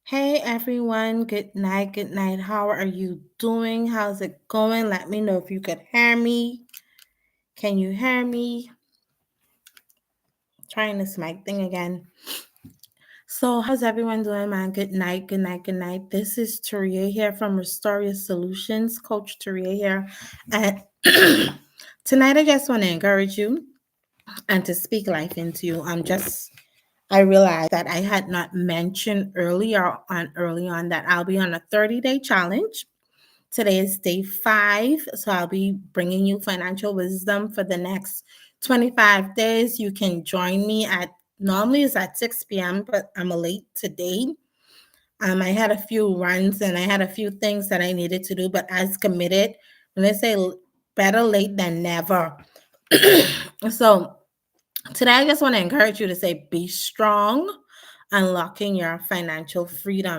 Hey everyone, good night, good night. How are you doing? How's it going? Let me know if you could hear me. Can you hear me? Trying this mic thing again. So, how's everyone doing, man? Good night, good night, good night. This is Turia here from Restoria Solutions, Coach Turia here. And tonight, I just want to encourage you and to speak life into you. I realized that I had not mentioned early on that I'll be on a 30-day challenge. Today is day 5, so I'll be bringing you financial wisdom for the next 25 days. You can join me at normally it's at 6 p.m., but I'm late today. I had a few runs and I had a few things that I needed to do, but as committed, when I say better late than never. So today, I just want to encourage you to say, be strong, unlocking your financial freedom.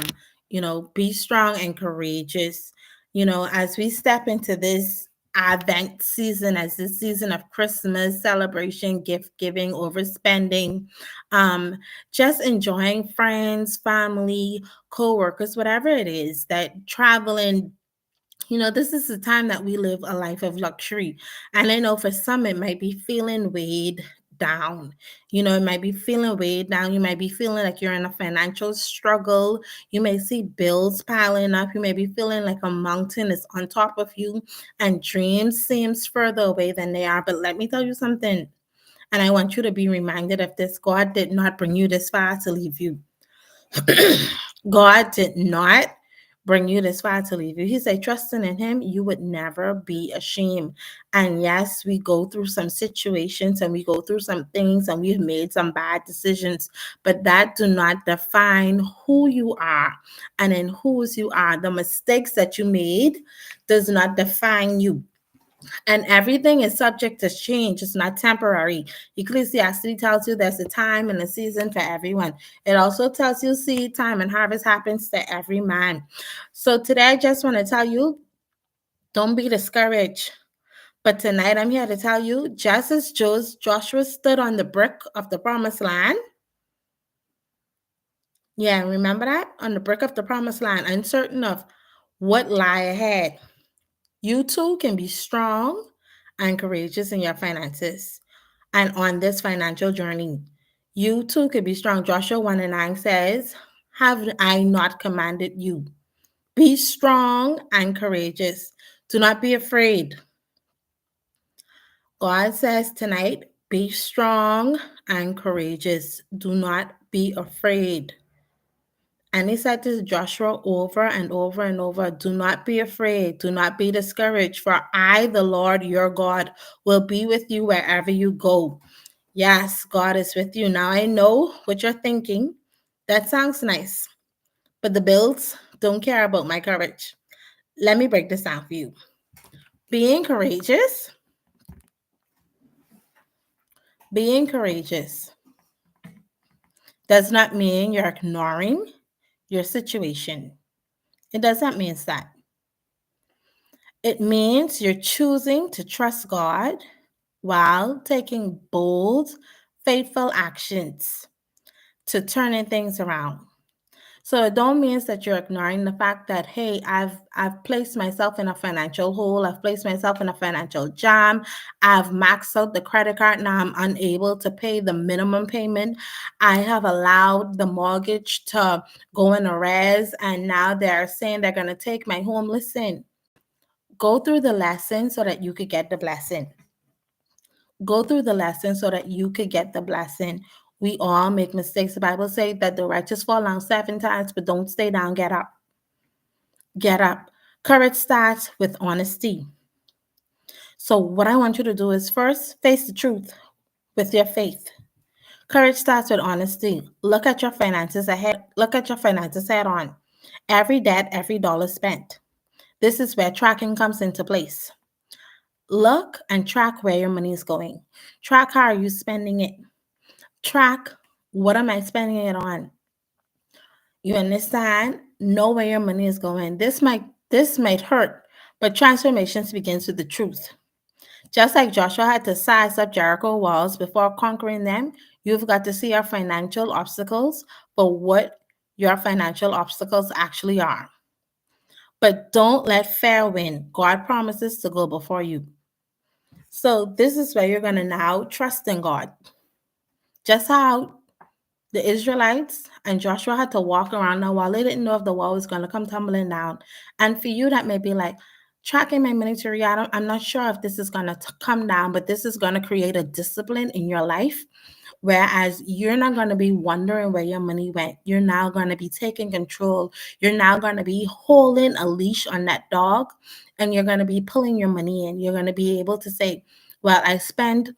Be strong and courageous. As we step into this Advent season, as this season of Christmas celebration, gift giving, overspending, um, just enjoying friends, family, co workers, whatever it is that traveling. This is the time that we live a life of luxury. And I know for some, it might be feeling weighed down. It might be feeling weighed down. You might be feeling like you're in a financial struggle. You may see bills piling up. You may be feeling like a mountain is on top of you and dreams seems further away than they are. But let me tell you something. And I want you to be reminded of this. God did not bring you this far to leave you. God did not bring you this far to leave you. He said, trusting in him, you would never be ashamed. And yes, we go through some situations and we go through some things and we've made some bad decisions, but that do not define who you are and in whose you are. The mistakes that you made does not define you. And everything is subject to change. It's not temporary. Ecclesiastes tells you there's a time and a season for everyone. It also tells you seed time and harvest happens to every man. So today I just want to tell you, don't be discouraged. But tonight I'm here to tell you, just as Joshua stood on the brick of the promised land. Yeah, remember that? On the brick of the promised land, uncertain of what lie ahead. You too can be strong and courageous in your finances and on this financial journey. You too could be strong. Joshua 1:9 says, have I not commanded you? Be strong and courageous. Do not be afraid. God says tonight, be strong and courageous. Do not be afraid. And he said to Joshua over and over and over, do not be afraid, do not be discouraged, for I, the Lord your God, will be with you wherever you go. Yes, God is with you. Now I know what you're thinking. That sounds nice, but the bills don't care about my courage. Let me break this down for you. Being courageous, being courageous does not mean you're ignoring your situation. It doesn't mean that. It means you're choosing to trust God while taking bold, faithful actions to turning things around. So it don't mean that you're ignoring the fact that, hey, I've placed myself in a financial hole, I've placed myself in a financial jam, I've maxed out the credit card, now I'm unable to pay the minimum payment. I have allowed the mortgage to go in arrears, and now they're saying they're gonna take my home. Listen, go through the lesson so that you could get the blessing. Go through the lesson so that you could get the blessing. We all make mistakes. The Bible says that the righteous fall down 7 times, but don't stay down. Get up. Get up. Courage starts with honesty. So what I want you to do is first face the truth with your faith. Courage starts with honesty. Look at your finances ahead. Look at your finances head on. Every debt, every dollar spent. This is where tracking comes into place. Look and track where your money is going. Track how are you spending it. Track what am I spending it on. You understand? Know where your money is going. This might hurt, but transformations begins with the truth. Just like Joshua had to size up Jericho walls before conquering them, you've got to see your financial obstacles for what your financial obstacles actually are. But don't let fear win. God promises to go before you. So this is where you're going to now trust in God. Just how the Israelites and Joshua had to walk around now while they didn't know if the wall was going to come tumbling down. And for you, that may be like, tracking my military, I'm not sure if this is going to come down, but this is going to create a discipline in your life. Whereas you're not going to be wondering where your money went. You're now going to be taking control. You're now going to be holding a leash on that dog, and you're going to be pulling your money in. You're going to be able to say, well, I spend,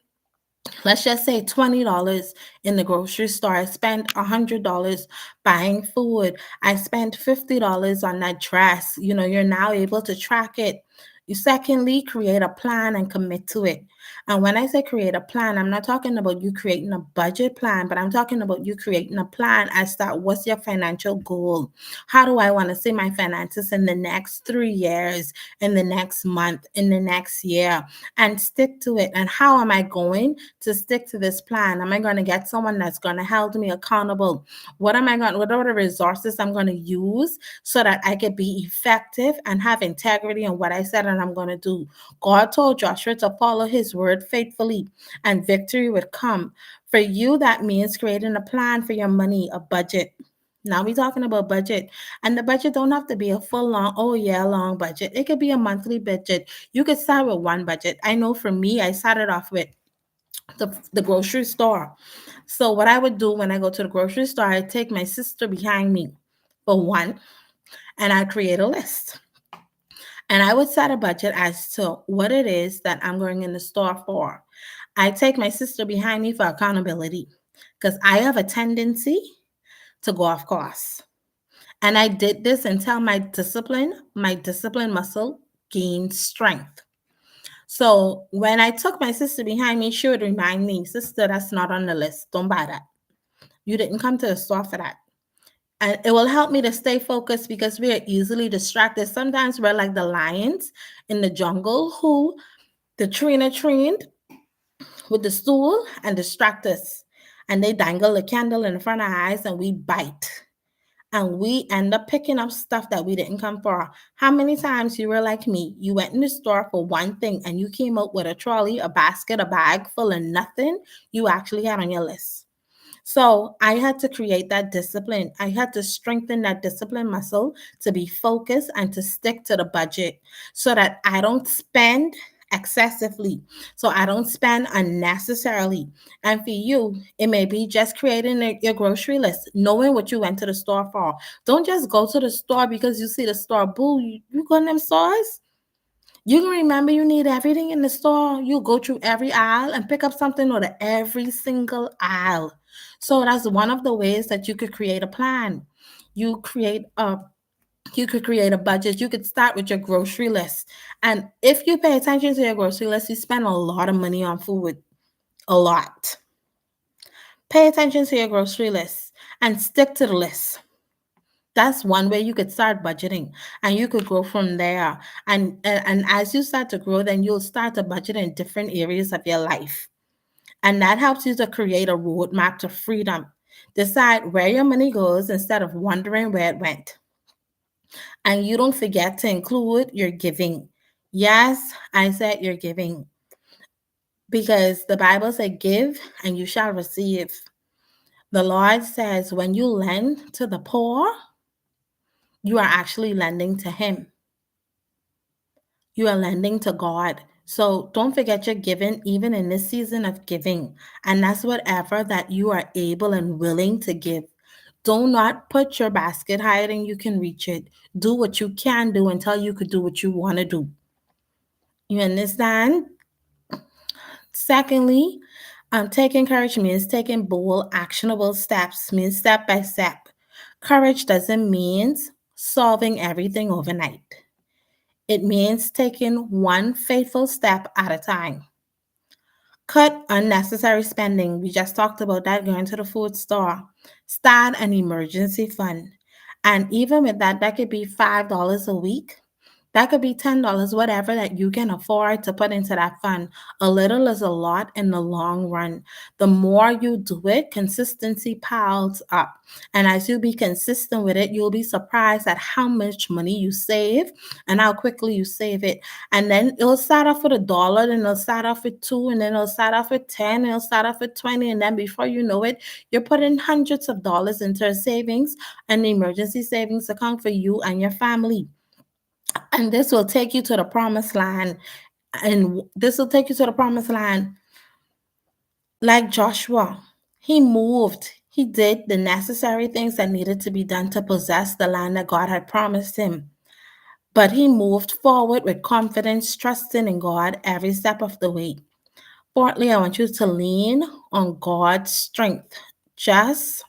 let's just say $20 in the grocery store. I spent $100 buying food. I spent $50 on that dress. You're now able to track it. You secondly create a plan and commit to it. And when I say create a plan, I'm not talking about you creating a budget plan, but I'm talking about you creating a plan as to what's your financial goal. How do I want to see my finances in the next 3 years, in the next month, in the next year, and stick to it? And how am I going to stick to this plan? Am I going to get someone that's going to hold me accountable? What are the resources I'm going to use so that I can be effective and have integrity in what I said and I'm going to do? God told Joshua to follow his word faithfully, and victory would come. For you, that means creating a plan for your money, a budget. Now we're talking about budget, and the budget don't have to be a full long budget. It could be a monthly budget. You could start with one budget. I know for me, I started off with the grocery store. So what I would do when I go to the grocery store, I take my sister behind me for one, and I create a list. And I would set a budget as to what it is that I'm going in the store for. I take my sister behind me for accountability because I have a tendency to go off course. And I did this until my discipline muscle gained strength. So when I took my sister behind me, she would remind me, sister, that's not on the list. Don't buy that. You didn't come to the store for that. And it will help me to stay focused because we are easily distracted. Sometimes we're like the lions in the jungle who the trainer trained with the stool and distract us. And they dangle the candle in front of our eyes and we bite. And we end up picking up stuff that we didn't come for. How many times you were like me? You went in the store for one thing and you came out with a trolley, a basket, a bag full of nothing you actually had on your list. So I had to create that discipline. I had to strengthen that discipline muscle to be focused and to stick to the budget so that I don't spend excessively, so I don't spend unnecessarily. And for you, it may be just creating your grocery list, knowing what you went to the store for. Don't just go to the store because you see the store. Boo, you go in them stores. You can remember you need everything in the store. You go through every aisle and pick up something out of every single aisle. So that's one of the ways that you could create a plan. You create a you could create a budget. You could start with your grocery list. And if you pay attention to your grocery list, you spend a lot of money on food. A lot. Pay attention to your grocery list and stick to the list. That's one way you could start budgeting, and you could grow from there. And as you start to grow, then you'll start to budget in different areas of your life. And that helps you to create a roadmap to freedom. Decide where your money goes instead of wondering where it went. And you don't forget to include your giving. Yes, I said your giving. Because the Bible said, give and you shall receive. The Lord says, when you lend to the poor, you are actually lending to Him. You are lending to God. So don't forget your giving, even in this season of giving. And that's whatever that you are able and willing to give. Do not put your basket higher than you can reach it. Do what you can do until you could do what you want to do. You understand? Secondly, taking courage means taking bold, actionable steps, means step by step. Courage doesn't mean solving everything overnight. It means taking one faithful step at a time. Cut unnecessary spending. We just talked about that going to the food store. Start an emergency fund. And even with that, that could be $5 a week. That could be $10, whatever that you can afford to put into that fund. A little is a lot in the long run. The more you do it, consistency piles up. And as you be consistent with it, you'll be surprised at how much money you save and how quickly you save it. And then it'll start off with $1, then it'll start off with two, and then it'll start off with 10, and it'll start off with 20. And then before you know it, you're putting hundreds of dollars into a savings, an emergency savings account for you and your family. And this will take you to the promised land. And this will take you to the promised land. Like Joshua, he moved. He did the necessary things that needed to be done to possess the land that God had promised him. But he moved forward with confidence, trusting in God every step of the way. Fourthly, I want you to lean on God's strength, just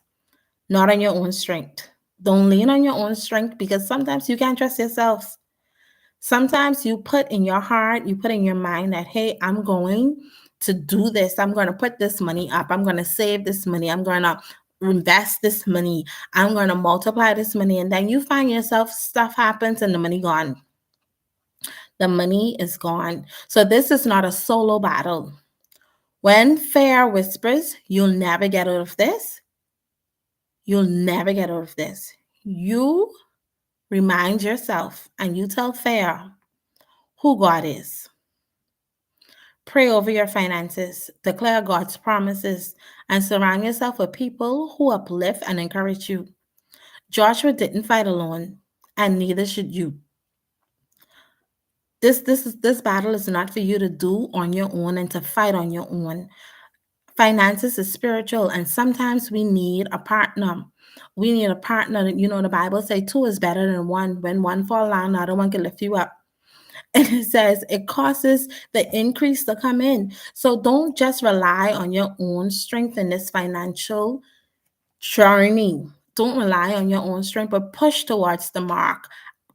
not on your own strength. Don't lean on your own strength, because sometimes you can't trust yourself. Sometimes you put in your heart, you put in your mind that, hey, I'm going to do this. I'm going to put this money up. I'm going to save this money. I'm going to invest this money. I'm going to multiply this money. And then you find yourself, stuff happens and the money gone. The money is gone. So this is not a solo battle. When fear whispers, you'll never get out of this. You'll never get out of this. You remind yourself and you tell fear who God is. Pray over your finances, declare God's promises, and surround yourself with people who uplift and encourage you. Joshua didn't fight alone, and neither should you. This battle is not for you to do on your own and to fight on your own. Finances is spiritual, and sometimes we need a partner. We need a partner. You know, the Bible says two is better than one. When one fall down, the other one can lift you up. And it says it causes the increase to come in. So don't just rely on your own strength in this financial journey. Don't rely on your own strength, but push towards the mark.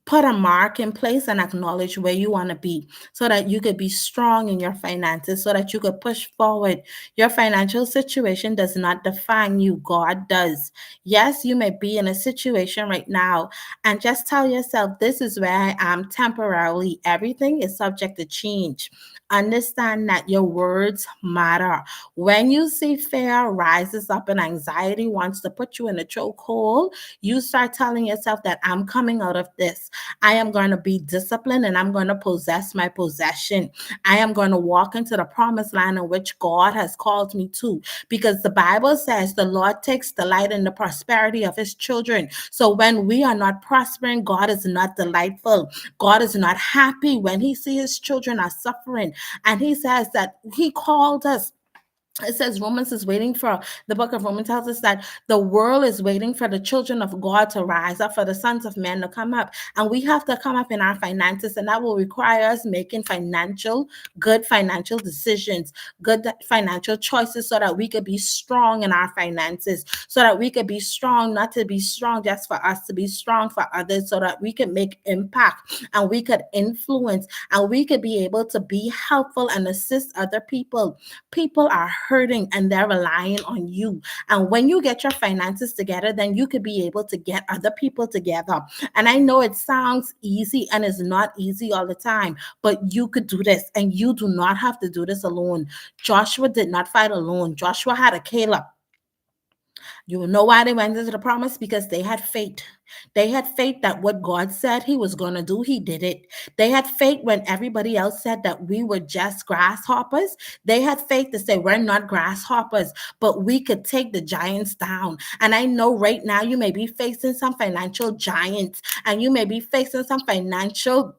Put a mark in place and acknowledge where you want to be so that you could be strong in your finances, so that you could push forward. Your financial situation does not define you. God does. Yes, you may be in a situation right now, and just tell yourself, this is where I am temporarily. Everything is subject to change. Understand that your words matter. When you see fear rises up and anxiety wants to put you in a chokehold, you start telling yourself that I'm coming out of this. I am going to be disciplined and I'm going to possess my possession. I am going to walk into the promised land in which God has called me to, because the Bible says the Lord takes delight in the prosperity of his children. So when we are not prospering, God is not delightful. God is not happy when he sees his children are suffering. And he says that he called us. It says Romans is waiting for, the book of Romans tells us that the world is waiting for the children of God to rise up, for the sons of men to come up. And we have to come up in our finances, and that will require us making good financial decisions, good financial choices, so that we could be strong in our finances, so that we could be strong, not to be strong just for us, to be strong for others, so that we could make impact and we could influence and we could be able to be helpful and assist other people. People are hurting and they're relying on you. And when you get your finances together, then you could be able to get other people together. And I know it sounds easy, and it's not easy all the time, but you could do this, and you do not have to do this alone. Joshua did not fight alone. Joshua had a Caleb. You know why they went into the promise? Because they had faith. They had faith that what God said he was going to do, he did it. They had faith when everybody else said that we were just grasshoppers. They had faith to say, we're not grasshoppers, but we could take the giants down. And I know right now you may be facing some financial giants, and you may be facing some financial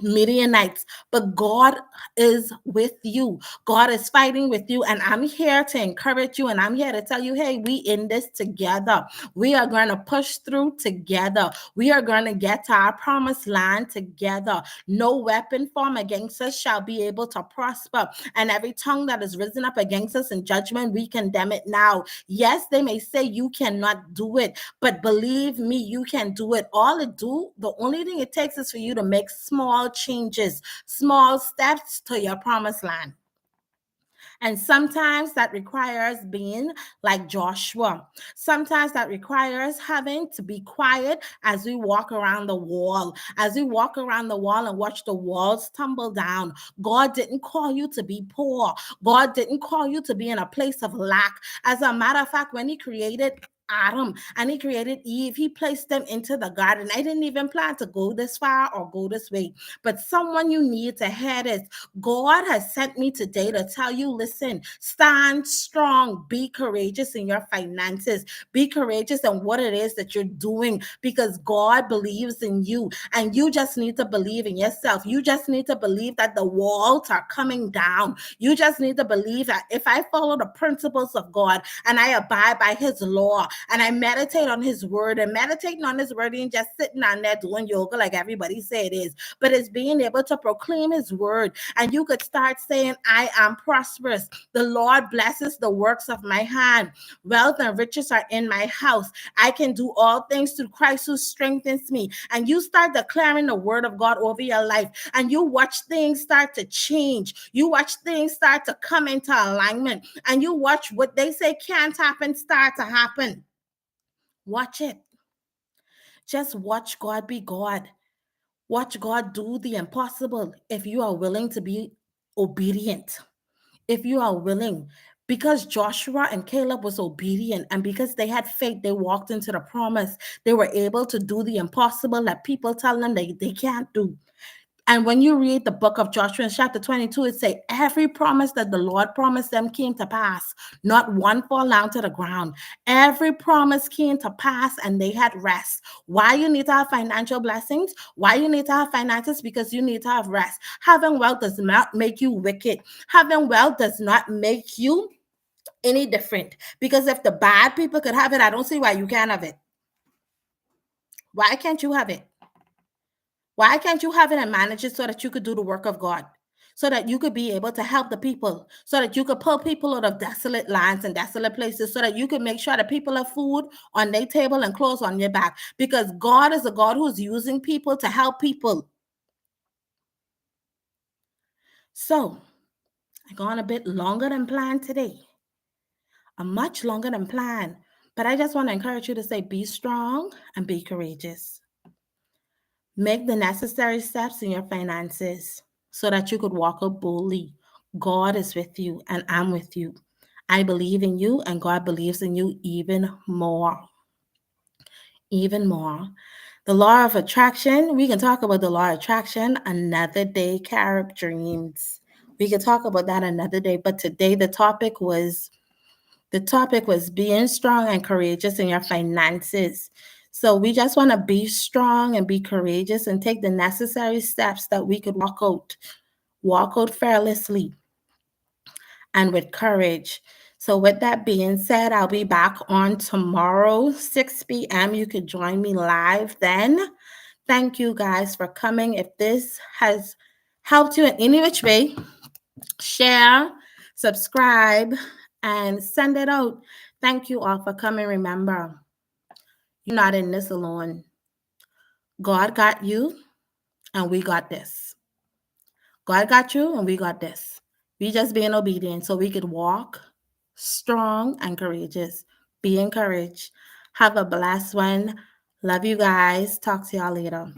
Midianites, but God is with you. God is fighting with you, and I'm here to encourage you, and I'm here to tell you, hey, we in this together. We are going to push through together. We are going to get to our promised land together. No weapon formed against us shall be able to prosper, and every tongue that is risen up against us in judgment, we condemn it now. Yes, they may say you cannot do it, but believe me, you can do it. The only thing it takes is for you to make small changes, small steps to your promised land. And sometimes that requires being like Joshua. Sometimes that requires having to be quiet as we walk around the wall, as we walk around the wall and watch the walls tumble down. God didn't call you to be poor. God didn't call you to be in a place of lack. As a matter of fact, when he created Adam and he created Eve, he placed them into the garden. I didn't even plan to go this far or go this way, but someone you need to hear this. God has sent me today to tell you, listen, stand strong, be courageous in your finances, be courageous in what it is that you're doing, because God believes in you, and you just need to believe in yourself. You just need to believe that the walls are coming down. You just need to believe that if I follow the principles of God and I abide by his law and I meditate on his word, and meditating on his word ain't just sitting on there doing yoga like everybody say it is, but it's being able to proclaim his word. And you could start saying, I am prosperous. The Lord blesses the works of my hand. Wealth and riches are in my house. I can do all things through Christ who strengthens me. And you start declaring the word of God over your life, and you watch things start to change. You watch things start to come into alignment, and you watch what they say can't happen start to happen. Watch it. Just watch God be God. Watch God do the impossible if you are willing to be obedient. If you are willing, because Joshua and Caleb was obedient, and because they had faith, they walked into the promise. They were able to do the impossible that people tell them they can't do. And when you read the book of Joshua in chapter 22, it say every promise that the Lord promised them came to pass. Not one fall down to the ground. Every promise came to pass, and they had rest. Why you need to have financial blessings? Why you need to have finances? Because you need to have rest. Having wealth does not make you wicked. Having wealth does not make you any different. Because if the bad people could have it, I don't see why you can't have it. Why can't you have it? Why can't you have it and manage it so that you could do the work of God? So that you could be able to help the people, so that you could pull people out of desolate lands and desolate places, so that you can make sure that people have food on their table and clothes on their back. Because God is a God who's using people to help people. So, I gone a bit longer than planned today. Much longer than planned. But I just want to encourage you to say, be strong and be courageous. Make the necessary steps in your finances so that you could walk up boldly. God is with you, and I'm with you. I believe in you, and God believes in you even more. Even more. The law of attraction, we can talk about the law of attraction another day, Carib dreams. We can talk about that another day, but today the topic was being strong and courageous in your finances. So we just want to be strong and be courageous and take the necessary steps that we could walk out fearlessly and with courage. So with that being said, I'll be back on tomorrow, 6 p.m. You could join me live then. Thank you guys for coming. If this has helped you in any which way, share, subscribe, and send it out. Thank you all for coming. Remember, you're not in this alone. God got you, and we got this. God got you, and we got this. We just being obedient so we could walk strong and courageous. Be encouraged. Have a blessed one. Love you guys. Talk to y'all later.